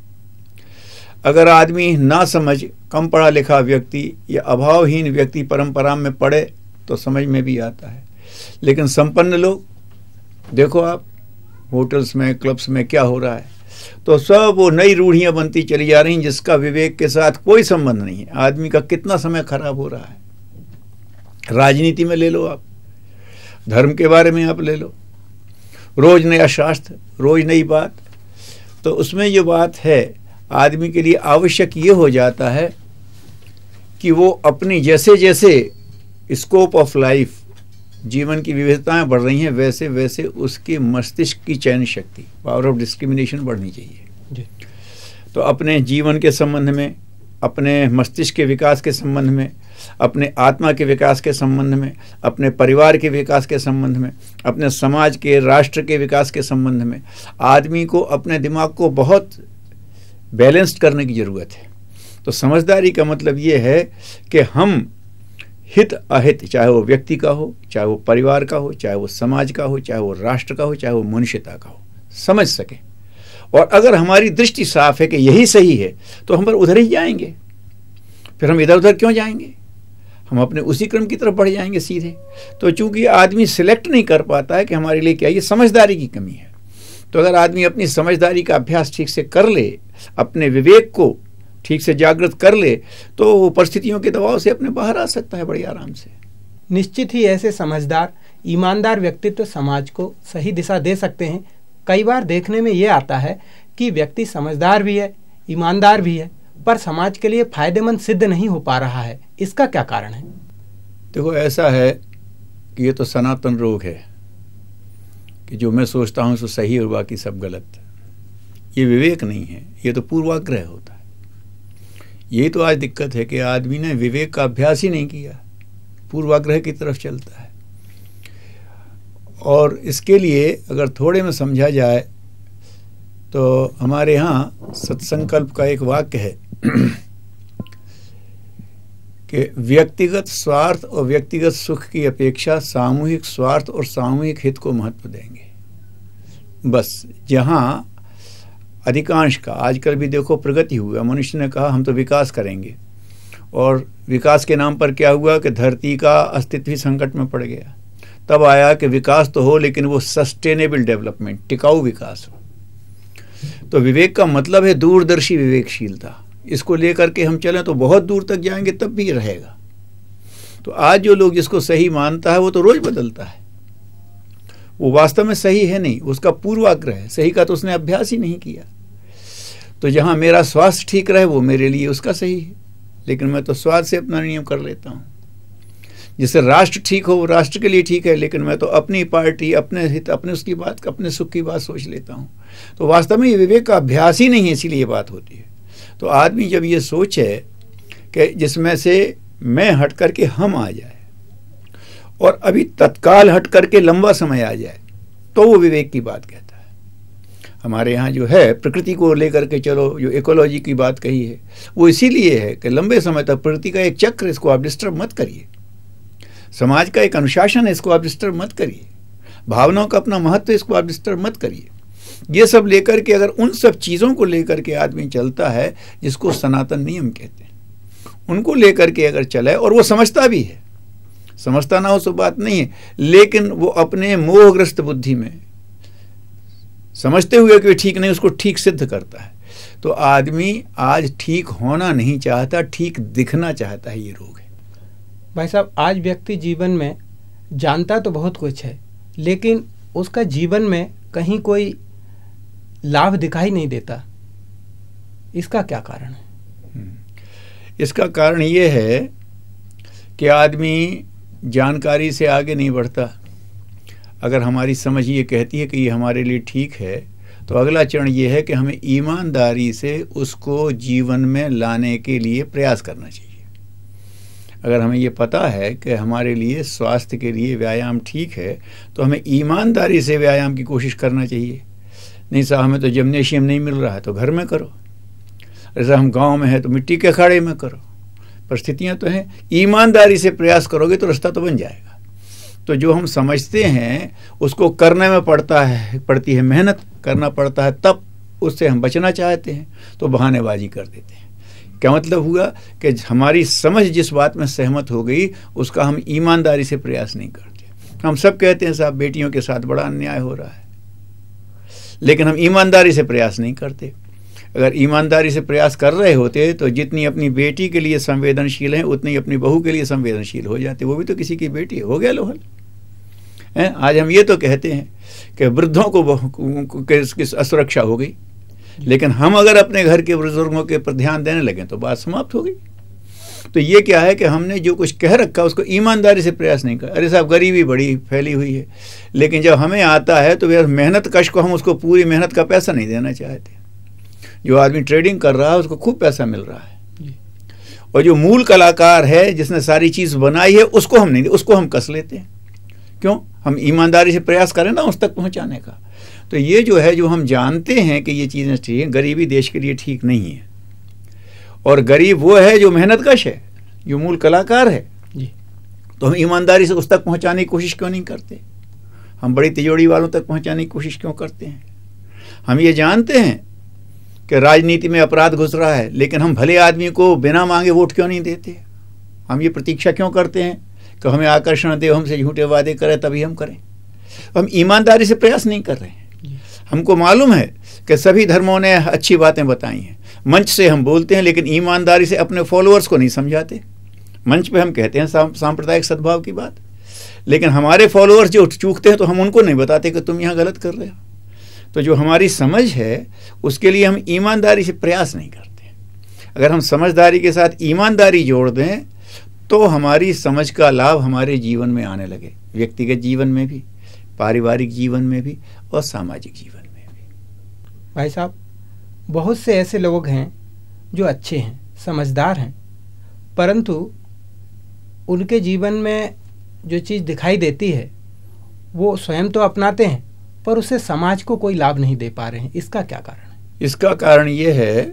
अगर आदमी ना समझ, कम पढ़ा लिखा व्यक्ति या अभावहीन व्यक्ति परंपरा में पड़े तो समझ में भी आता है, लेकिन संपन्न लोग देखो आप, होटल्स में क्लब्स में क्या हो रहा है, तो सब वो नई रूढ़ियाँ बनती चली जा रही हैं जिसका विवेक के साथ कोई संबंध नहीं है। आदमी का कितना समय खराब हो रहा है। राजनीति में ले लो आप, धर्म के बारे में आप ले लो, रोज नया शास्त्र, रोज नई बात। तो उसमें ये बात है, आदमी के लिए आवश्यक ये हो जाता है कि वो अपनी जैसे जैसे स्कोप ऑफ लाइफ, जीवन की विविधताएं बढ़ रही हैं, वैसे वैसे उसके मस्तिष्क की चयन शक्ति, पावर ऑफ डिस्क्रिमिनेशन बढ़नी चाहिए जी। तो अपने जीवन के संबंध में, अपने मस्तिष्क के विकास के संबंध में, अपने आत्मा के विकास के संबंध में, अपने परिवार के विकास के संबंध में, अपने समाज के, राष्ट्र के विकास के संबंध में आदमी को अपने दिमाग को बहुत बैलेंस्ड करने की ज़रूरत है। तो समझदारी का मतलब ये है कि हम हित अहित, चाहे वो व्यक्ति का हो, चाहे वो परिवार का हो, चाहे वो समाज का हो, चाहे वो राष्ट्र का हो, चाहे वो मनुष्यता का हो, समझ सकें। और अगर हमारी दृष्टि साफ है कि यही सही है तो हम पर उधर ही जाएंगे, फिर हम इधर उधर क्यों जाएंगे, हम अपने उसी क्रम की तरफ बढ़ जाएंगे सीधे। तो चूंकि आदमी सिलेक्ट नहीं कर पाता है कि हमारे लिए क्या, ये समझदारी की कमी है। तो अगर आदमी अपनी समझदारी का अभ्यास ठीक से कर ले, अपने विवेक को ठीक से जागृत कर ले, तो परिस्थितियों के दबाव से अपने बाहर आ सकता है बड़ी आराम से। निश्चित ही ऐसे समझदार, ईमानदार व्यक्तित्व समाज को सही दिशा दे सकते हैं। कई बार देखने में ये आता है कि व्यक्ति समझदार भी है, ईमानदार भी है, पर समाज के लिए फायदेमंद सिद्ध नहीं हो पा रहा है। इसका क्या कारण है? देखो, ऐसा है कि ये तो सनातन रोग है कि जो मैं सोचता हूँ सो सही और बाकी सब गलत। ये विवेक नहीं है, ये तो पूर्वाग्रह होता है। यही तो आज दिक्कत है कि आदमी ने विवेक का अभ्यास ही नहीं किया, पूर्वाग्रह की तरफ चलता है। और इसके लिए अगर थोड़े में समझा जाए तो हमारे यहाँ सत्संकल्प का एक वाक्य है कि व्यक्तिगत स्वार्थ और व्यक्तिगत सुख की अपेक्षा सामूहिक स्वार्थ और सामूहिक हित को महत्व देंगे। बस जहाँ अधिकांश का आजकल भी देखो प्रगति हुआ, मनुष्य ने कहा हम तो विकास करेंगे, और विकास के नाम पर क्या हुआ कि धरती का अस्तित्व ही संकट में पड़ गया। तब आया कि विकास तो हो लेकिन वो सस्टेनेबल डेवलपमेंट, टिकाऊ विकास हो। तो विवेक का मतलब है दूरदर्शी विवेकशीलता। इसको लेकर के हम चलें तो बहुत दूर तक जाएंगे, तब भी रहेगा। तो आज जो लोग जिसको सही मानता है वो तो रोज बदलता है, वो वास्तव में सही है नहीं, उसका पूर्वाग्रह है, सही का तो उसने अभ्यास ही नहीं किया। तो जहां मेरा स्वास्थ्य ठीक रहे वो मेरे लिए उसका सही है, लेकिन मैं तो स्वार्थ से अपना नियम कर लेता हूं। जिससे राष्ट्र ठीक हो वो राष्ट्र के लिए ठीक है, लेकिन मैं तो अपनी पार्टी, अपने हित, अपने उसकी बात, अपने सुख की बात सोच लेता हूं। तो वास्तव में ये विवेक का अभ्यास ही नहीं है, इसीलिए ये बात होती है। तो आदमी जब ये सोचे कि जिसमें से मैं हट करके हम आ जाए और अभी तत्काल हट करके लंबा समय आ जाए, तो वो विवेक की बात कहता है। हमारे यहाँ जो है प्रकृति को लेकर के चलो, जो इकोलॉजी की बात कही है, वो इसीलिए है कि लंबे समय तक प्रकृति का एक चक्र, इसको आप डिस्टर्ब मत करिए। समाज का एक अनुशासन है, इसको आप डिस्टर्ब मत करिए। भावनाओं का अपना महत्व, इसको आप डिस्टर्ब मत करिए। ये सब लेकर के अगर उन सब चीज़ों को लेकर के आदमी चलता है जिसको सनातन नियम कहते हैं, उनको लेकर के अगर चले, और वो समझता भी है, समझता ना हो सो बात नहीं है, लेकिन वो अपने मोहग्रस्त बुद्धि में समझते हुए कि ठीक नहीं, उसको ठीक सिद्ध करता है। तो आदमी आज ठीक होना नहीं चाहता, ठीक दिखना चाहता है। ये रोग है भाई साहब। आज व्यक्ति जीवन में जानता तो बहुत कुछ है, लेकिन उसका जीवन में कहीं कोई लाभ दिखाई नहीं देता। इसका क्या कारण है? इसका कारण ये है कि आदमी जानकारी से आगे नहीं बढ़ता। अगर हमारी समझ ये कहती है कि ये हमारे लिए ठीक है, तो अगला चरण ये है कि हमें ईमानदारी से उसको जीवन में लाने के लिए प्रयास करना चाहिए। अगर हमें ये पता है कि हमारे लिए स्वास्थ्य के लिए व्यायाम ठीक है, तो हमें ईमानदारी से व्यायाम की कोशिश करना चाहिए। नहीं साहब हमें तो जिम्नेशियम नहीं मिल रहा है तो घर में करो, ऐसा हम गांव में है तो मिट्टी के अखाड़े में करो। परिस्थितियां तो हैं, ईमानदारी से प्रयास करोगे तो रास्ता तो बन जाएगा। तो जो हम समझते हैं उसको करने में पड़ती है मेहनत करना पड़ता है, तब उससे हम बचना चाहते हैं तो बहानेबाजी कर देते हैं। क्या मतलब हुआ कि हमारी समझ जिस बात में सहमत हो गई उसका हम ईमानदारी से प्रयास नहीं करते। हम सब कहते हैं साहब बेटियों के साथ बड़ा अन्याय हो रहा है, लेकिन हम ईमानदारी से प्रयास नहीं करते। अगर ईमानदारी से प्रयास कर रहे होते तो जितनी अपनी बेटी के लिए संवेदनशील हैं उतनी अपनी बहू के लिए संवेदनशील हो जाते। वो भी तो किसी की बेटी हो गया लोहल है। आज हम ये तो कहते हैं कि वृद्धों को असुरक्षा हो गई, लेकिन हम अगर अपने घर के बुजुर्गों के पर ध्यान देने लगे तो बात समाप्त हो गई। तो ये क्या है कि हमने जो कुछ कह रखा उसको ईमानदारी से प्रयास नहीं कर। अरे साहब गरीबी बड़ी फैली हुई है, लेकिन जब हमें आता है तो फिर मेहनत कश को हम उसको पूरी मेहनत का पैसा नहीं देना चाहते। जो आदमी ट्रेडिंग कर रहा है उसको खूब पैसा मिल रहा है, और जो मूल कलाकार है जिसने सारी चीज़ बनाई है उसको हम नहीं, उसको हम कस लेते हैं। क्यों? हम ईमानदारी से प्रयास करें ना उस तक पहुंचाने का। तो ये जो है, जो हम जानते हैं कि ये चीज़ें ठीक हैं, गरीबी देश के लिए ठीक नहीं है। और गरीब वो है जो मेहनतकश है, जो मूल कलाकार है जी। तो हम ईमानदारी से उस तक पहुंचाने की कोशिश क्यों नहीं करते? हम बड़ी तिजोरी वालों तक पहुंचाने की कोशिश क्यों करते हैं? हम ये जानते हैं कि राजनीति में अपराध घुस रहा है, लेकिन हम भले आदमी को बिना मांगे वोट क्यों नहीं देते? हम ये प्रतीक्षा क्यों करते हैं कि हमें आकर्षण दे, हमसे झूठे वादे करे तभी हम करें? हम ईमानदारी से प्रयास नहीं कर रहे हैं। हमको मालूम है कि सभी धर्मों ने अच्छी बातें बताई हैं, मंच से हम बोलते हैं, लेकिन ईमानदारी से अपने फॉलोअर्स को नहीं समझाते। मंच पे हम कहते हैं सांप्रदायिक सद्भाव की बात, लेकिन हमारे फॉलोअर्स जो चूकते हैं तो हम उनको नहीं बताते कि तुम यहाँ गलत कर रहे हो। तो जो हमारी समझ है उसके लिए हम ईमानदारी से प्रयास नहीं करते। अगर हम समझदारी के साथ ईमानदारी जोड़ दें तो हमारी समझ का लाभ हमारे जीवन में आने लगे, व्यक्तिगत जीवन में भी, पारिवारिक जीवन में भी और सामाजिक जीवन में भी। भाई साहब, बहुत से ऐसे लोग हैं जो अच्छे हैं, समझदार हैं, परंतु उनके जीवन में जो चीज़ दिखाई देती है वो स्वयं तो अपनाते हैं पर उससे समाज को कोई लाभ नहीं दे पा रहे हैं। इसका क्या कारण है? इसका कारण ये है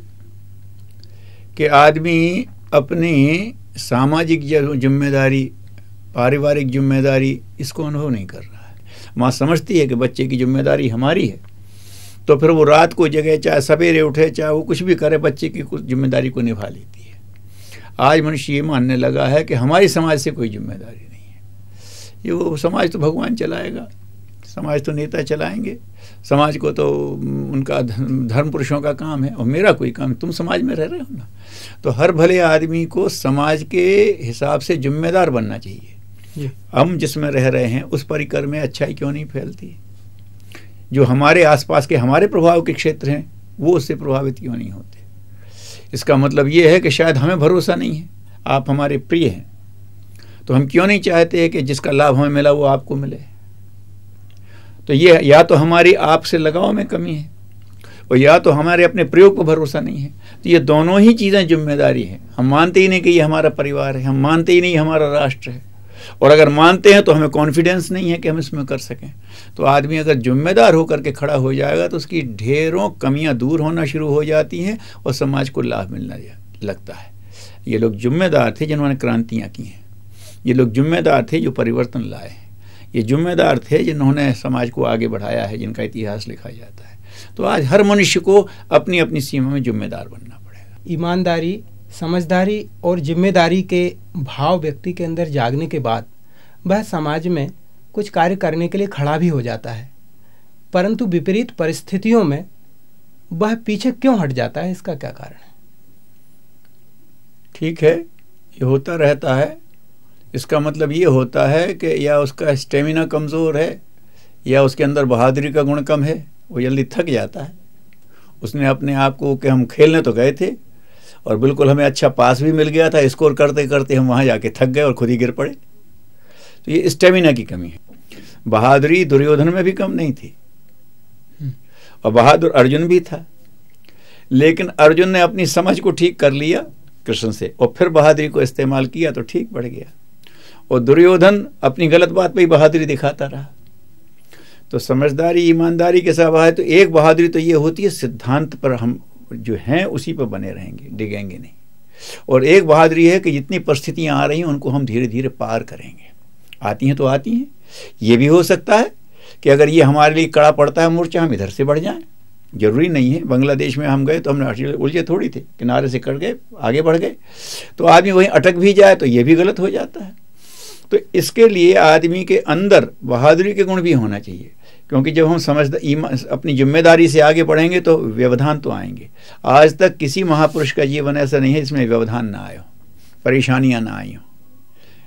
कि आदमी अपनी सामाजिक जिम्मेदारी, पारिवारिक जिम्मेदारी इसको अनुभव नहीं कर रहा है। माँ समझती है कि बच्चे की जिम्मेदारी हमारी है, तो फिर वो रात को जगे, चाहे सवेरे उठे, चाहे वो कुछ भी करे, बच्चे की कुछ जिम्मेदारी को निभा लेती है। आज मनुष्य ये मानने लगा है कि हमारी समाज से कोई जिम्मेदारी नहीं है, ये वो समाज तो भगवान चलाएगा, समाज तो नेता चलाएंगे, समाज को तो उनका धर्म पुरुषों का काम है और मेरा कोई काम, तुम समाज में रह रहे हो ना। तो हर भले आदमी को समाज के हिसाब से जिम्मेदार बनना चाहिए। हम जिसमें रह रहे हैं उस परिकर में अच्छाई क्यों नहीं फैलती? जो हमारे आसपास के हमारे प्रभाव के क्षेत्र हैं वो उससे प्रभावित क्यों नहीं होते? इसका मतलब ये है कि शायद हमें भरोसा नहीं है। आप हमारे प्रिय हैं तो हम क्यों नहीं चाहते हैं कि जिसका लाभ हमें मिला वो आपको मिले? तो ये या तो हमारी आपसे लगाव में कमी है और या तो हमारे अपने प्रयोग पर भरोसा नहीं है। तो ये दोनों ही चीज़ें जिम्मेदारी हैं। हम मानते ही नहीं कि ये हमारा परिवार है, हम मानते ही नहीं हमारा राष्ट्र है, और अगर मानते हैं तो हमें कॉन्फिडेंस नहीं है कि हम इसमें कर सकें। तो आदमी अगर जिम्मेदार होकर के खड़ा हो जाएगा तो उसकी ढेरों कमियां दूर होना शुरू हो जाती हैं और समाज को लाभ मिलना लगता है। ये लोग जिम्मेदार थे जिन्होंने क्रांतियाँ की हैं, ये लोग जिम्मेदार थे जो परिवर्तन लाए हैं, ये जिम्मेदार थे जिन्होंने समाज को आगे बढ़ाया है, जिनका इतिहास लिखा जाता है। तो आज हर मनुष्य को अपनी अपनी सीमा में जिम्मेदार बनना पड़ेगा। ईमानदारी, समझदारी और जिम्मेदारी के भाव व्यक्ति के अंदर जागने के बाद वह समाज में कुछ कार्य करने के लिए खड़ा भी हो जाता है, परंतु विपरीत परिस्थितियों में वह पीछे क्यों हट जाता है? इसका क्या कारण है? ठीक है, ये होता रहता है। इसका मतलब ये होता है कि या उसका स्टेमिना कमज़ोर है या उसके अंदर बहादुरी का गुण कम है, वो जल्दी थक जाता है। उसने अपने आप को कि हम खेलने तो गए थे और बिल्कुल हमें अच्छा पास भी मिल गया था, स्कोर करते करते हम वहाँ जाके थक गए और खुद ही गिर पड़े। तो ये स्टेमिना की कमी है। बहादुरी दुर्योधन में भी कम नहीं थी और बहादुर अर्जुन भी था, लेकिन अर्जुन ने अपनी समझ को ठीक कर लिया कृष्ण से और फिर बहादुरी को इस्तेमाल किया तो ठीक बढ़ गया, और दुर्योधन अपनी गलत बात पे ही बहादुरी दिखाता रहा। तो समझदारी ईमानदारी के साथ है तो एक बहादुरी तो ये होती है सिद्धांत पर हम जो हैं उसी पर बने रहेंगे, डिगेंगे नहीं, और एक बहादुरी है कि जितनी परिस्थितियां आ रही हैं उनको हम धीरे धीरे पार करेंगे। आती हैं तो आती हैं। ये भी हो सकता है कि अगर ये हमारे लिए कड़ा पड़ता है मोर्चा, हम इधर से बढ़ जाएं, जरूरी नहीं है। बांग्लादेश में हम गए तो हमने उलझे थोड़ी थे, किनारे से कट गए, आगे बढ़ गए। तो आदमी वहीं अटक भी जाए तो ये भी गलत हो जाता है। तो इसके लिए आदमी के अंदर बहादुरी के गुण भी होना चाहिए, क्योंकि जब हम अपनी जिम्मेदारी से आगे बढ़ेंगे तो व्यवधान तो आएंगे। आज तक किसी महापुरुष का जीवन ऐसा नहीं है जिसमें व्यवधान ना आए हो, परेशानियां ना आई हो,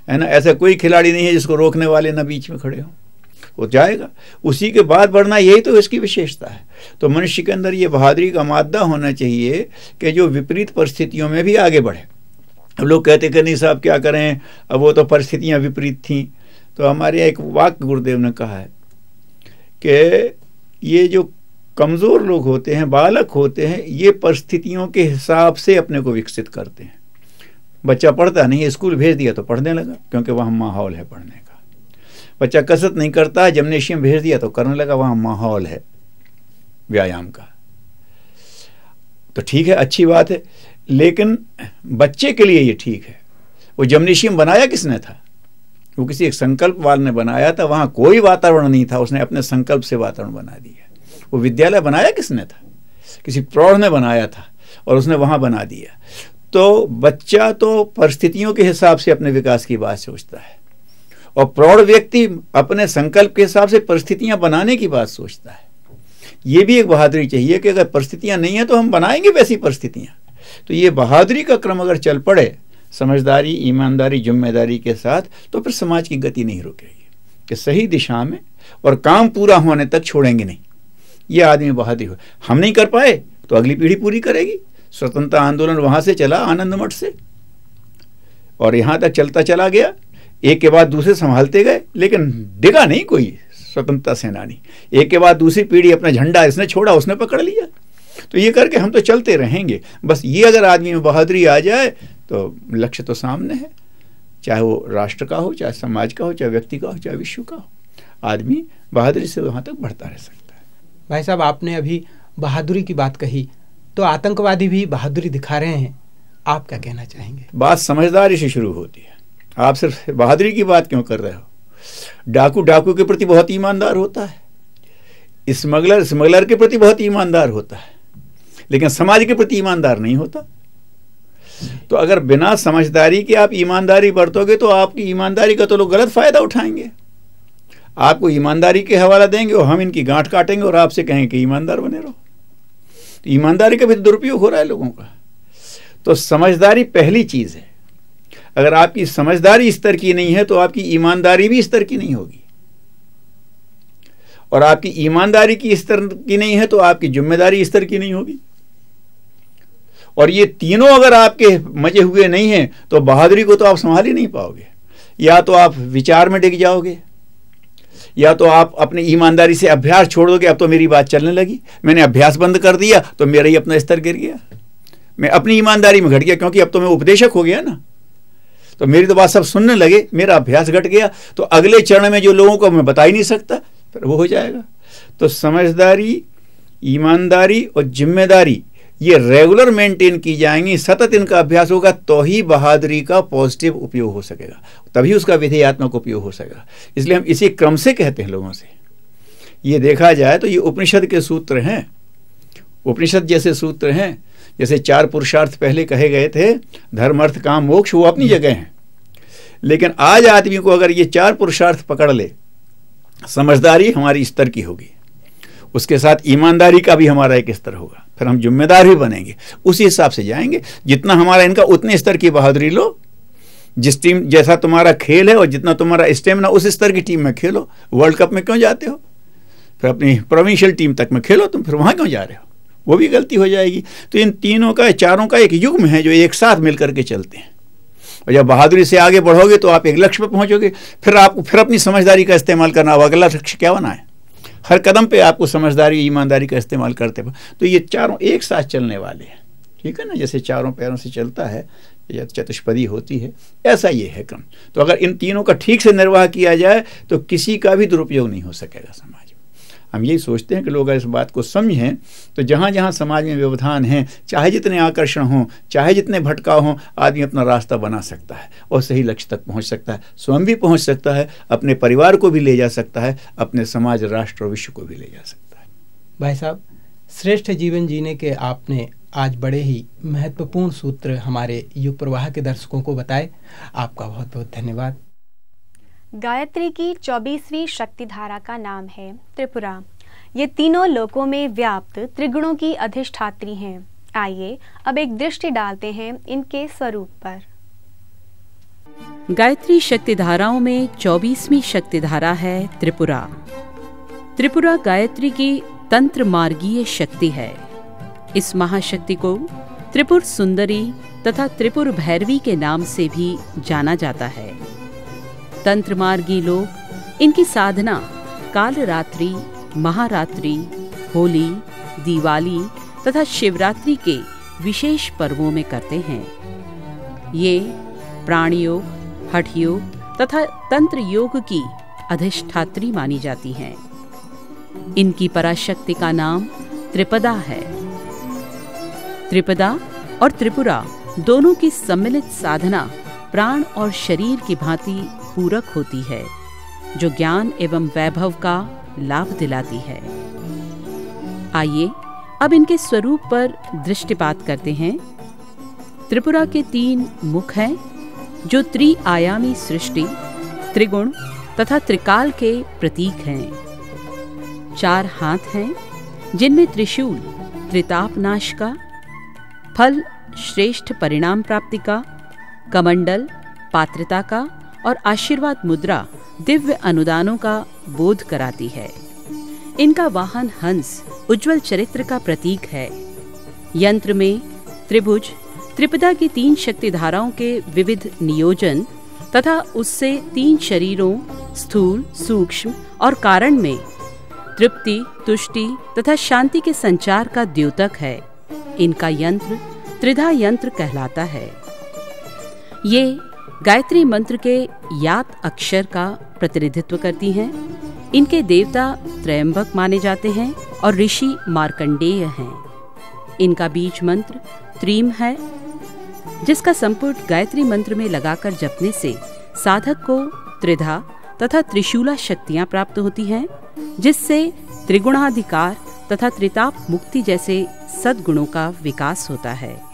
है ना। ऐसा कोई खिलाड़ी नहीं है जिसको रोकने वाले ना बीच में खड़े हो, वो जाएगा उसी के बाद बढ़ना, यही तो इसकी विशेषता है। तो मनुष्य के अंदर ये बहादुरी का मादा होना चाहिए कि जो विपरीत परिस्थितियों में भी आगे बढ़े। अब लोग कहते कि नहीं साहब क्या करें, अब वो तो परिस्थितियां विपरीत थीं। तो हमारे एक वाक्य गुरुदेव ने कहा है कि ये जो कमज़ोर लोग होते हैं, बालक होते हैं, ये परिस्थितियों के हिसाब से अपने को विकसित करते हैं। बच्चा पढ़ता नहीं है, स्कूल भेज दिया तो पढ़ने लगा क्योंकि वहाँ माहौल है पढ़ने का। बच्चा कसरत नहीं करता है, जिम्नेशियम भेज दिया तो करने लगा, वहाँ माहौल है व्यायाम का। तो ठीक है, अच्छी बात है, लेकिन बच्चे के लिए ये ठीक है। वो जिम्नेशियम बनाया किसने था? वो किसी एक संकल्प वाले ने बनाया था। वहाँ कोई वातावरण नहीं था, उसने अपने संकल्प से वातावरण बना दिया। वो विद्यालय बनाया किसने था? किसी प्रौढ़ ने बनाया था और उसने वहाँ बना दिया। तो बच्चा तो परिस्थितियों के हिसाब से अपने विकास की बात सोचता है और प्रौढ़ व्यक्ति अपने संकल्प के हिसाब से परिस्थितियां बनाने की बात सोचता है। ये भी एक बहादुरी चाहिए कि अगर परिस्थितियां नहीं है तो हम बनाएंगे वैसी परिस्थितियां। तो ये बहादुरी का क्रम अगर चल पड़े समझदारी, ईमानदारी, जिम्मेदारी के साथ, तो फिर समाज की गति नहीं रुकेगी कि सही दिशा में, और काम पूरा होने तक छोड़ेंगे नहीं। ये आदमी बहादुर हो। हम नहीं कर पाए तो अगली पीढ़ी पूरी करेगी। स्वतंत्रता आंदोलन वहां से चला आनंद मठ से और यहां तक चलता चला गया, एक के बाद दूसरे संभालते गए, लेकिन डिगा नहीं कोई स्वतंत्रता सेनानी। एक के बाद दूसरी पीढ़ी अपना झंडा इसने छोड़ा, उसने पकड़ लिया। तो ये करके हम तो चलते रहेंगे। बस ये अगर आदमी में बहादुरी आ जाए तो लक्ष्य तो सामने है, चाहे वो राष्ट्र का हो, चाहे समाज का हो, चाहे व्यक्ति का हो, चाहे विश्व का हो। आदमी बहादुरी से वहां तक बढ़ता रह सकता है। भाई साहब, आपने अभी बहादुरी की बात कही, तो आतंकवादी भी बहादुरी दिखा रहे हैं, आप क्या कहना चाहेंगे? बात समझदारी से शुरू होती है। आप सिर्फ बहादुरी की बात क्यों कर रहे हो? डाकू डाकू के प्रति बहुत ईमानदार होता है, स्मगलर स्मगलर के प्रति बहुत ईमानदार होता है, लेकिन समाज के प्रति ईमानदार नहीं होता। तो अगर बिना समझदारी के आप ईमानदारी बरतोगे तो आपकी ईमानदारी का तो लोग गलत फायदा उठाएंगे, आपको ईमानदारी के हवाला देंगे और हम इनकी गांठ काटेंगे और आपसे कहेंगे कि ईमानदार बने रहो। तो ईमानदारी का भी दुरुपयोग हो रहा है लोगों का। तो समझदारी पहली चीज है। अगर आपकी समझदारी इस स्तर की नहीं है तो आपकी ईमानदारी भी इस स्तर की नहीं होगी, और आपकी ईमानदारी की इस स्तर की नहीं है तो आपकी जिम्मेदारी इस स्तर की नहीं होगी। और ये तीनों अगर आपके मजे हुए नहीं हैं तो बहादुरी को तो आप संभाल ही नहीं पाओगे। या तो आप विचार में डिग जाओगे, या तो आप अपनी ईमानदारी से अभ्यास छोड़ दोगे। अब तो मेरी बात चलने लगी, मैंने अभ्यास बंद कर दिया तो मेरा ही अपना स्तर गिर गया, मैं अपनी ईमानदारी में घट गया, क्योंकि अब तो मैं उपदेशक हो गया ना। तो मेरी तो बात सब सुनने लगे, मेरा अभ्यास घट गया, तो अगले चरण में जो लोगों को मैं बता ही नहीं सकता, फिर वो हो जाएगा। तो समझदारी, ईमानदारी और जिम्मेदारी ये रेगुलर मेंटेन की जाएंगी, सतत इनका अभ्यास होगा, तो ही बहादुरी का पॉजिटिव उपयोग हो सकेगा, तभी उसका विधेयात्मक उपयोग हो सकेगा। इसलिए हम इसी क्रम से कहते हैं लोगों से। ये देखा जाए तो ये उपनिषद के सूत्र हैं, उपनिषद जैसे सूत्र हैं। जैसे 4 पुरुषार्थ पहले कहे गए थे, धर्म अर्थ काम मोक्ष, वो अपनी जगह हैं, लेकिन आज आदमी को अगर ये 4 पुरुषार्थ पकड़ ले, समझदारी हमारी स्तर की होगी, उसके साथ ईमानदारी का भी हमारा एक स्तर होगा, फिर हम जिम्मेदार भी बनेंगे, उसी हिसाब से जाएंगे। जितना हमारा इनका उतने स्तर की बहादुरी लो, जिस टीम जैसा तुम्हारा खेल है और जितना तुम्हारा स्टेमिना उस स्तर की टीम में खेलो। वर्ल्ड कप में क्यों जाते हो? फिर अपनी प्रोविंशियल टीम तक में खेलो, तुम फिर वहां क्यों जा रहे हो? वो भी गलती हो जाएगी। तो इन तीनों का, चारों का एक युग्म है जो एक साथ मिलकर के चलते हैं, और जब बहादुरी से आगे बढ़ोगे तो आप एक लक्ष्य पर पहुंचोगे। फिर आपको फिर अपनी समझदारी का इस्तेमाल करना, अगला लक्ष्य क्या बना है? हर कदम पे आपको समझदारी, ईमानदारी का इस्तेमाल करते हैं। तो ये चारों एक साथ चलने वाले हैं, ठीक है ना। जैसे चारों पैरों से चलता है या चतुष्पदी होती है, ऐसा ये है क्रम। तो अगर इन तीनों का ठीक से निर्वाह किया जाए तो किसी का भी दुरुपयोग नहीं हो सकेगा समाज में। हम यही सोचते हैं कि लोग इस बात को समझें, तो जहाँ जहाँ समाज में व्यवधान हैं, चाहे जितने आकर्षण हों, चाहे जितने भटकाव हों, आदमी अपना रास्ता बना सकता है और सही लक्ष्य तक पहुँच सकता है, स्वयं भी पहुँच सकता है, अपने परिवार को भी ले जा सकता है, अपने समाज, राष्ट्र और विश्व को भी ले जा सकता है। भाई साहब, श्रेष्ठ जीवन जीने के आपने आज बड़े ही महत्वपूर्ण सूत्र हमारे युग प्रवाह के दर्शकों को बताए। आपका बहुत बहुत धन्यवाद। गायत्री की 24वीं शक्ति धारा का नाम है त्रिपुरा। ये तीनों लोकों में व्याप्त त्रिगुणों की अधिष्ठात्री हैं। आइए अब एक दृष्टि डालते हैं इनके स्वरूप पर। गायत्री शक्ति धाराओं में 24वीं शक्ति धारा है त्रिपुरा। त्रिपुरा गायत्री की तंत्र मार्गीय शक्ति है। इस महाशक्ति को त्रिपुर सुंदरी तथा त्रिपुर भैरवी के नाम से भी जाना जाता है। तंत्र मार्गी लोग इनकी साधना कालरात्रि, महारात्रि, होली, दिवाली तथा शिवरात्रि के विशेष पर्वों में करते हैं। ये प्राणयोग, हठ योग तथा तंत्र योग की अधिष्ठात्री मानी जाती हैं। इनकी पराशक्ति का नाम त्रिपदा है। त्रिपदा और त्रिपुरा दोनों की सम्मिलित साधना प्राण और शरीर की भांति पूरक होती है, जो ज्ञान एवं वैभव का लाभ दिलाती है। आइए अब इनके स्वरूप पर दृष्टिपात करते हैं। त्रिपुरा के 3 मुख हैं, जो त्रिआयामी सृष्टि, त्रिगुण तथा त्रिकाल के प्रतीक हैं। 4 हाथ हैं, जिनमें त्रिशूल त्रिताप नाश का, फल श्रेष्ठ परिणाम प्राप्ति का, कमंडल पात्रता का और आशीर्वाद मुद्रा दिव्य अनुदानों का बोध कराती है। इनका वाहन हंस उज्जवल चरित्र का प्रतीक है। यंत्र में त्रिभुज त्रिपदा की 3 शक्ति धाराओं के विविध नियोजन तथा उससे 3 शरीरों स्थूल, सूक्ष्म और कारण में तृप्ति, तुष्टि तथा शांति के संचार का द्योतक है। इनका यंत्र त्रिधा यंत्र कहलाता है। ये गायत्री मंत्र के यात अक्षर का प्रतिनिधित्व करती हैं। इनके देवता त्रयंबक माने जाते हैं और ऋषि मार्कंडेय हैं। इनका बीज मंत्र त्रीम है। जिसका संपुट गायत्री मंत्र में लगाकर जपने से साधक को त्रिधा तथा त्रिशूला शक्तियां प्राप्त होती हैं, जिससे त्रिगुणाधिकार तथा त्रिताप मुक्ति जैसे सद्गुणों का विकास होता है।